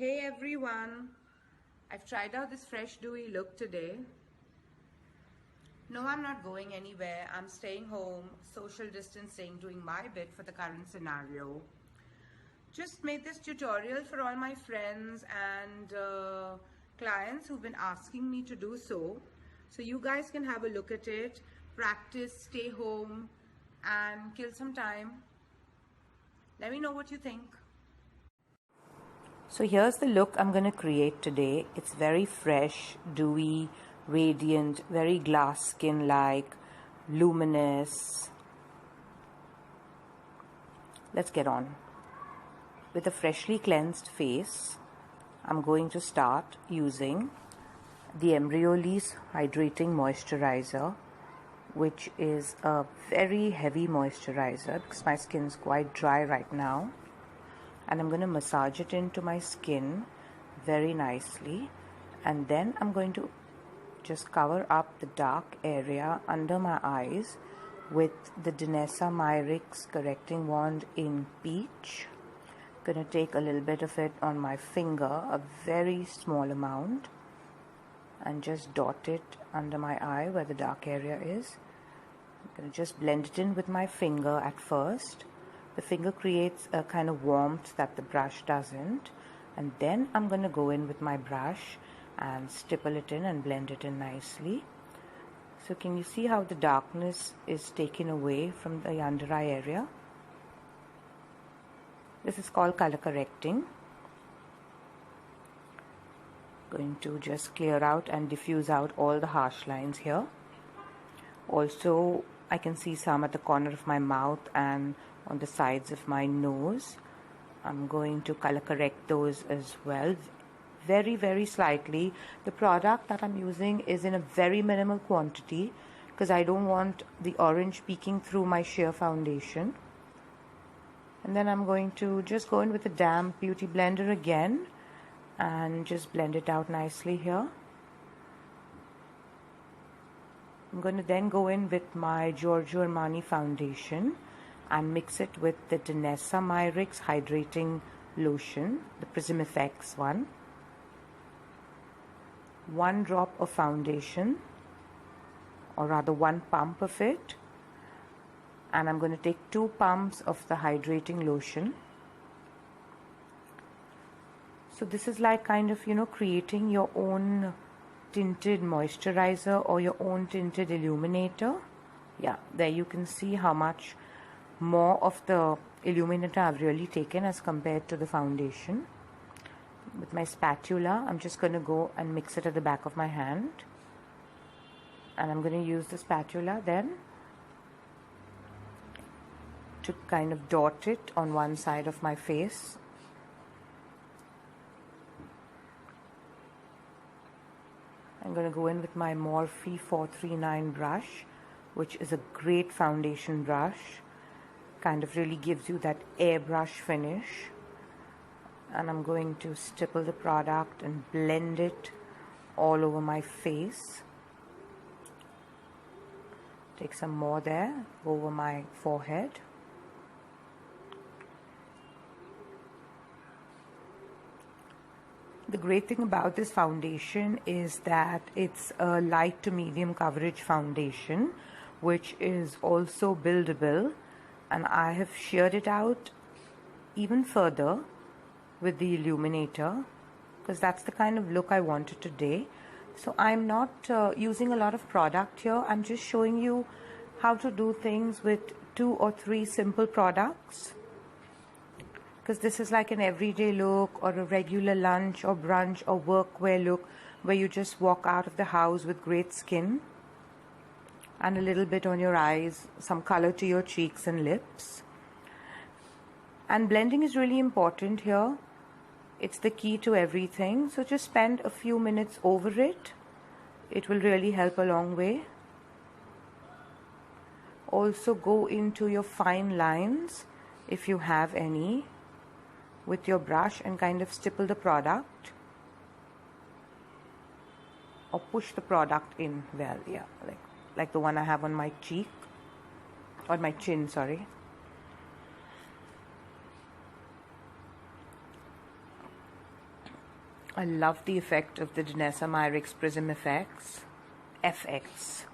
Hey everyone, I've tried out this fresh dewy look today. No, I'm not going anywhere. I'm staying home, social distancing, doing my bit for the current scenario. Just made this tutorial for all my friends and clients who've been asking me to do so. So you guys can have a look at it, practice, stay home and kill some time. Let me know what you think. So here's the look I'm going to create today. It's very fresh, dewy, radiant, very glass skin like, luminous. Let's get on. With a freshly cleansed face, I'm going to start using the Embryolisse Hydrating Moisturizer, which is a very heavy moisturizer because my skin is quite dry right now. And I'm going to massage it into my skin very nicely, and then I'm going to just cover up the dark area under my eyes with the Danessa Myricks correcting wand in peach. I'm going to take a little bit of it on my finger, a very small amount, and just dot it under my eye where the dark area is. I'm going to just blend it in with my finger at first. The finger creates a kind of warmth that the brush doesn't, and then I'm going to go in with my brush and stipple it in and blend it in nicely. So can you see how the darkness is taken away from the under eye area? This is called color correcting. Going to just clear out and diffuse out all the harsh lines here. Also, I can see some at the corner of my mouth and on the sides of my nose. I'm going to color correct those as well, very slightly. The product that I'm using is in a very minimal quantity because I don't want the orange peeking through my sheer foundation. And then I'm going to just go in with a damp beauty blender again and just blend it out nicely here. I'm going to then go in with my Giorgio Armani foundation and mix it with the Danessa Myricks hydrating lotion, the Prism Effects one. 1 drop of foundation, or rather 1 pump of it, and I'm going to take 2 pumps of the hydrating lotion. So this is like kind of, creating your own tinted moisturizer or your own tinted illuminator. Yeah, there you can see how much more of the illuminator I've really taken as compared to the foundation. With my spatula, I'm just going to go and mix it at the back of my hand, and I'm going to use the spatula then to kind of dot it on one side of my face. I'm going to go in with my Morphe 439 brush, which is a great foundation brush. Kind of really gives you that airbrush finish. And I'm going to stipple the product and blend it all over my face. Take some more there, go over my forehead. The great thing about this foundation is that it's a light to medium coverage foundation, which is also buildable, and I have sheared it out even further with the illuminator because that's the kind of look I wanted today. So I'm not using a lot of product here. I'm just showing you how to do things with 2 or 3 simple products, because this is like an everyday look or a regular lunch or brunch or workwear look where you just walk out of the house with great skin and a little bit on your eyes, some color to your cheeks and lips. And blending is really important here. It's the key to everything. So just spend a few minutes over it. It will really help a long way. Also go into your fine lines, if you have any, with your brush and kind of stipple the product or push the product in. Well, yeah, like the one I have on my cheek, on my chin, sorry. I love the effect of the Danessa Myricks Prism FX.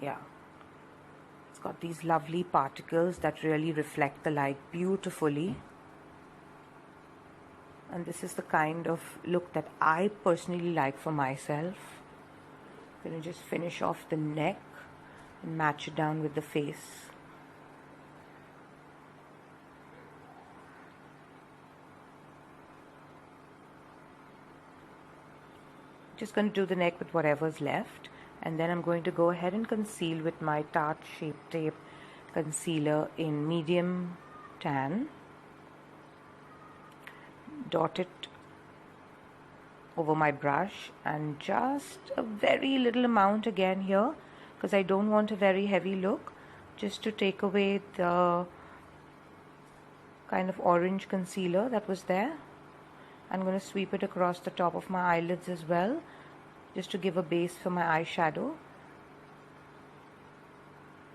Yeah. It's got these lovely particles that really reflect the light beautifully. And this is the kind of look that I personally like for myself. I'm going to just finish off the neck and match it down with the face. Just going to do the neck with whatever's left, and then I'm going to go ahead and conceal with my Tarte Shape Tape concealer in medium tan. Dot it over my brush, and just a very little amount again here, because I don't want a very heavy look, just to take away the kind of orange concealer that was there. I'm going to sweep it across the top of my eyelids as well, just to give a base for my eyeshadow.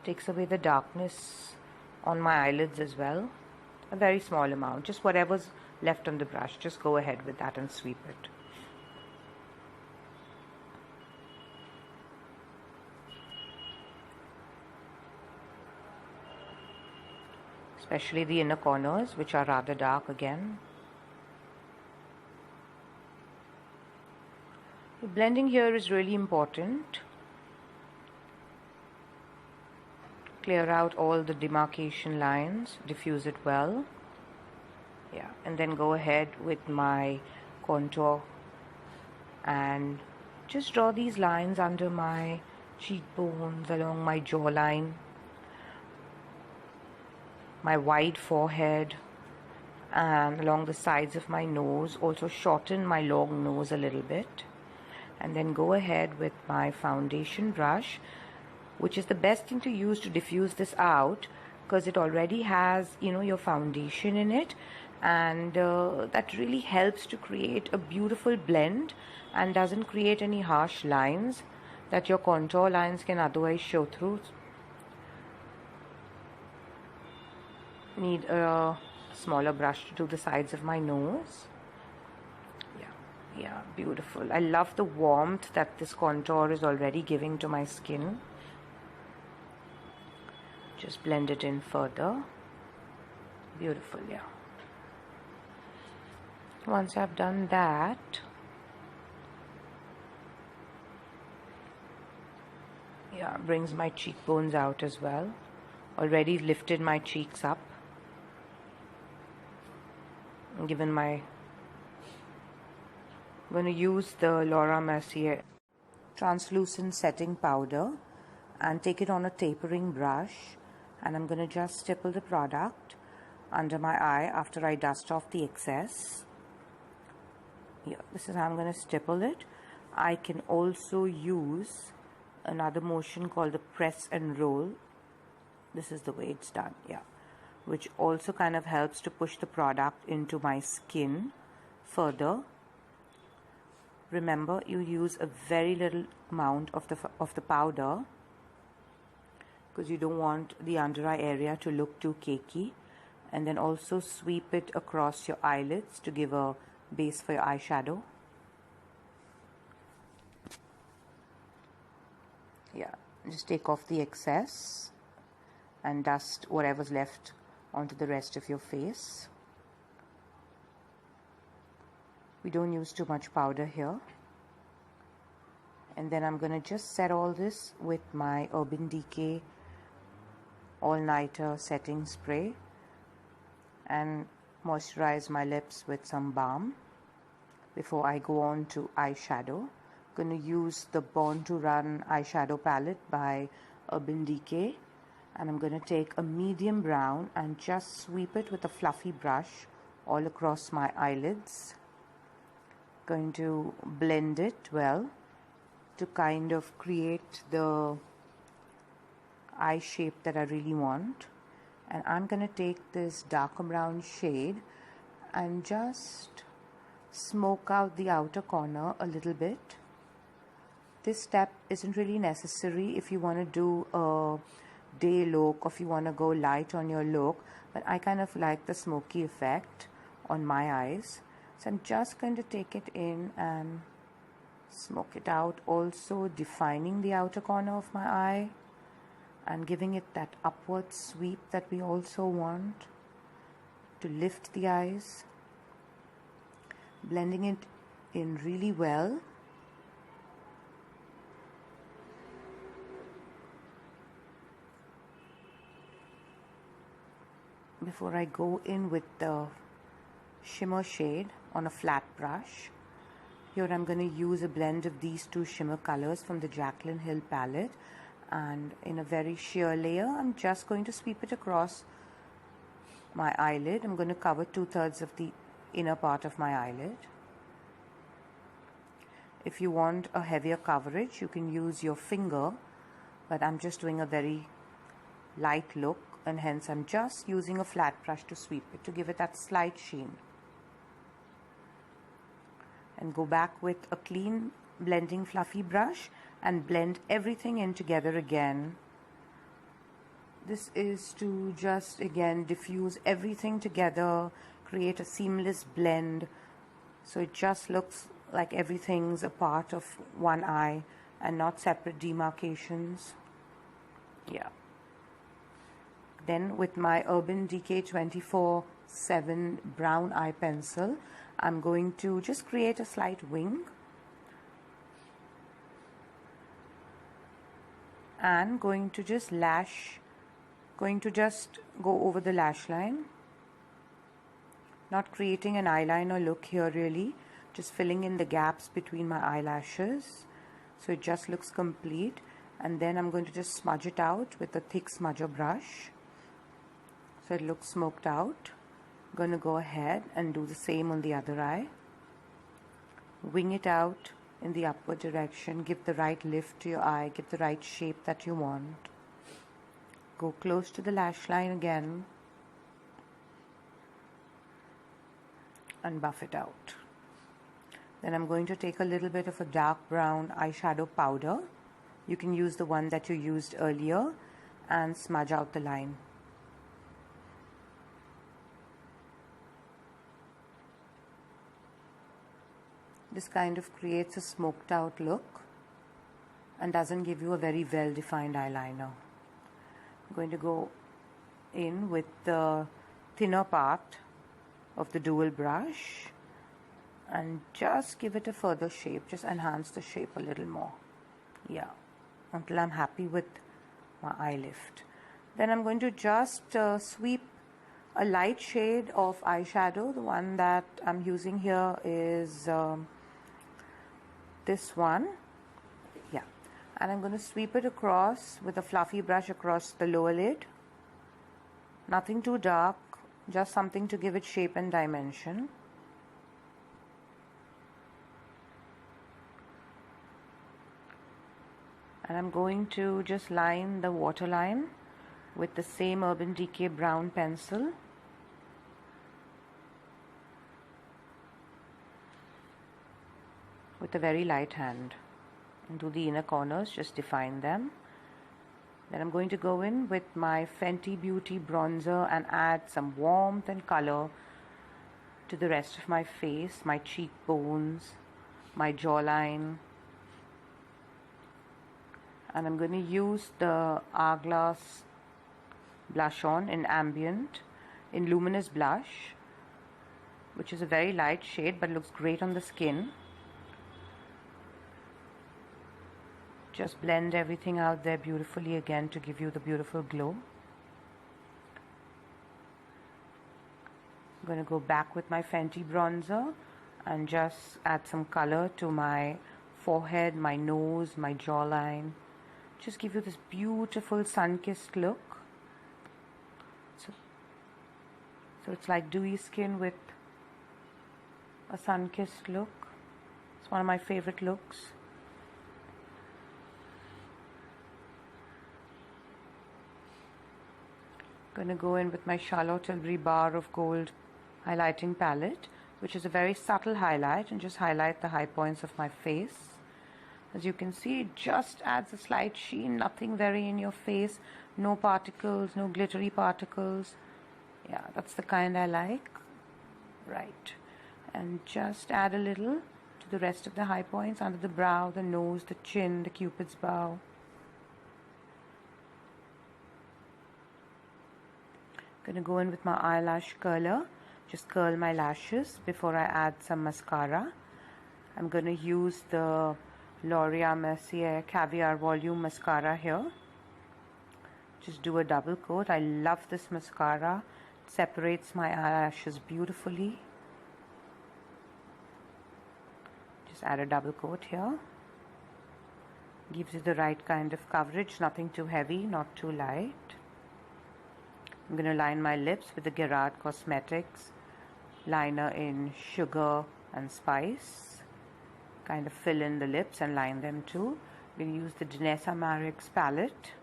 Takes away the darkness on my eyelids as well. A very small amount, just whatever's left on the brush, just go ahead with that and sweep it. Especially the inner corners, which are rather dark again. The blending here is really important. Clear out all the demarcation lines, diffuse it well. Yeah, and then go ahead with my contour and just draw these lines under my cheekbones, along my jawline, my wide forehead, and along the sides of my nose. Also shorten my long nose a little bit. And then go ahead with my foundation brush, which is the best thing to use to diffuse this out, because it already has, your foundation in it, and that really helps to create a beautiful blend and doesn't create any harsh lines that your contour lines can otherwise show through. Need a smaller brush to do the sides of my nose. Yeah, beautiful. I love the warmth that this contour is already giving to my skin. Just blend it in further. Beautiful, yeah. Once I've done that, yeah, brings my cheekbones out as well. Already lifted my cheeks up. Given my I'm going to use the Laura Mercier translucent setting powder and take it on a tapering brush, and I'm going to just stipple the product under my eye after I dust off the excess. Here, this is how I'm going to stipple it. I can also use another motion called the press and roll. This is the way it's done, yeah, which also kind of helps to push the product into my skin further. Remember, you use a very little amount of the powder, because you don't want the under eye area to look too cakey. And then also sweep it across your eyelids to give a base for your eyeshadow. Yeah, just take off the excess and dust whatever's left onto the rest of your face. We don't use too much powder here. And then I'm going to just set all this with my Urban Decay All-Nighter Setting Spray and moisturize my lips with some balm before I go on to eyeshadow. I'm going to use the Born to Run eyeshadow palette by Urban Decay, and I'm going to take a medium brown and just sweep it with a fluffy brush all across my eyelids. Going to blend it well to kind of create the eye shape that I really want. And I'm going to take this darker brown shade and just smoke out the outer corner a little bit. This step isn't really necessary if you want to do a day look, or if you want to go light on your look, but I kind of like the smoky effect on my eyes. So I'm just going to take it in and smoke it out, also defining the outer corner of my eye and giving it that upward sweep that we also want to lift the eyes, blending it in really well. Before I go in with the shimmer shade on a flat brush, here I'm going to use a blend of these two shimmer colors from the Jaclyn Hill palette, and in a very sheer layer I'm just going to sweep it across my eyelid. I'm going to cover 2/3 of the inner part of my eyelid. If you want a heavier coverage, you can use your finger, but I'm just doing a very light look, and hence I'm just using a flat brush to sweep it to give it that slight sheen. And go back with a clean blending fluffy brush and blend everything in together again. This is to just again diffuse everything together, create a seamless blend, so it just looks like everything's a part of one eye and not separate demarcations. Yeah. Then with my Urban Decay 24/7 brown eye pencil, I'm going to just create a slight wing and going to just go over the lash line, not creating an eyeliner look here really, just filling in the gaps between my eyelashes so it just looks complete. And then I'm going to just smudge it out with a thick smudger brush so it looks smoked out. I'm going to go ahead and do the same on the other eye. Wing it out in the upward direction, give the right lift to your eye, get the right shape that you want. Go close to the lash line again and buff it out. Then I'm going to take a little bit of a dark brown eyeshadow powder. You can use the one that you used earlier and smudge out the line. This kind of creates a smoked out look and doesn't give you a very well defined eyeliner. I'm going to go in with the thinner part of the dual brush and just give it a further shape, just enhance the shape a little more. Yeah, until I'm happy with my eye lift. Then I'm going to just sweep a light shade of eyeshadow. The one that I'm using here is this one. Yeah, and I'm going to sweep it across with a fluffy brush across the lower lid. Nothing too dark, just something to give it shape and dimension. And I'm going to just line the waterline with the same Urban Decay brown pencil. With a very light hand. And do the inner corners, just define them. Then I'm going to go in with my Fenty Beauty bronzer and add some warmth and color to the rest of my face, my cheekbones, my jawline. And I'm going to use the Hourglass blush on in ambient, in luminous blush, which is a very light shade but looks great on the skin. Just blend everything out there beautifully again to give you the beautiful glow. I'm going to go back with my Fenty bronzer and just add some color to my forehead, my nose, my jawline. Just give you this beautiful sun-kissed look. So it's like dewy skin with a sun-kissed look. It's one of my favorite looks. I'm going to go in with my Charlotte Tilbury Bar of Gold highlighting palette, which is a very subtle highlight, and just highlight the high points of my face. As you can see, it just adds a slight sheen, nothing very in your face, no particles, no glittery particles. Yeah, that's the kind I like. Right. and just add a little to the rest of the high points under the brow, the nose, the chin, the cupid's bow. Gonna go in with my eyelash curler, just curl my lashes before I add some mascara. I'm gonna use the L'Oreal Mercier Caviar Volume Mascara here. Just do a double coat. I love this mascara. It separates my eyelashes beautifully. Just add a double coat here. Gives you the right kind of coverage, nothing too heavy, not too light. I'm going to line my lips with the Gerard Cosmetics liner in Sugar and Spice. Kind of fill in the lips and line them too. I'm going to use the Danessa Myricks palette.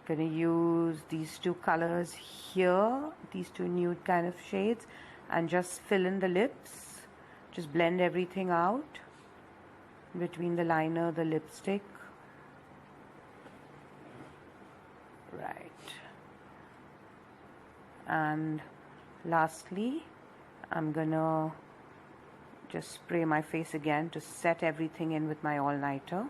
I'm going to use these two colors here, these two nude kind of shades, and just fill in the lips. Just blend everything out between the liner, the lipstick. Right. And lastly, I'm gonna just spray my face again to set everything in with my all-nighter.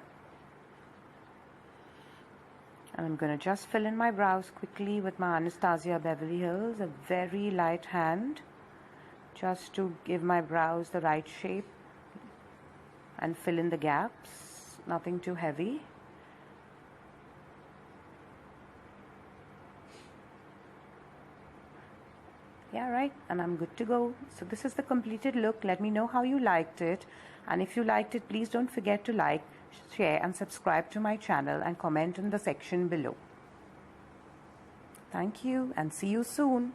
And I'm gonna just fill in my brows quickly with my Anastasia Beverly Hills, a very light hand, just to give my brows the right shape and fill in the gaps, nothing too heavy. Yeah, right, and I'm good to go. So this is the completed look. Let me know how you liked it, and if you liked it, please don't forget to like, share and subscribe to my channel and comment in the section below. Thank you and see you soon.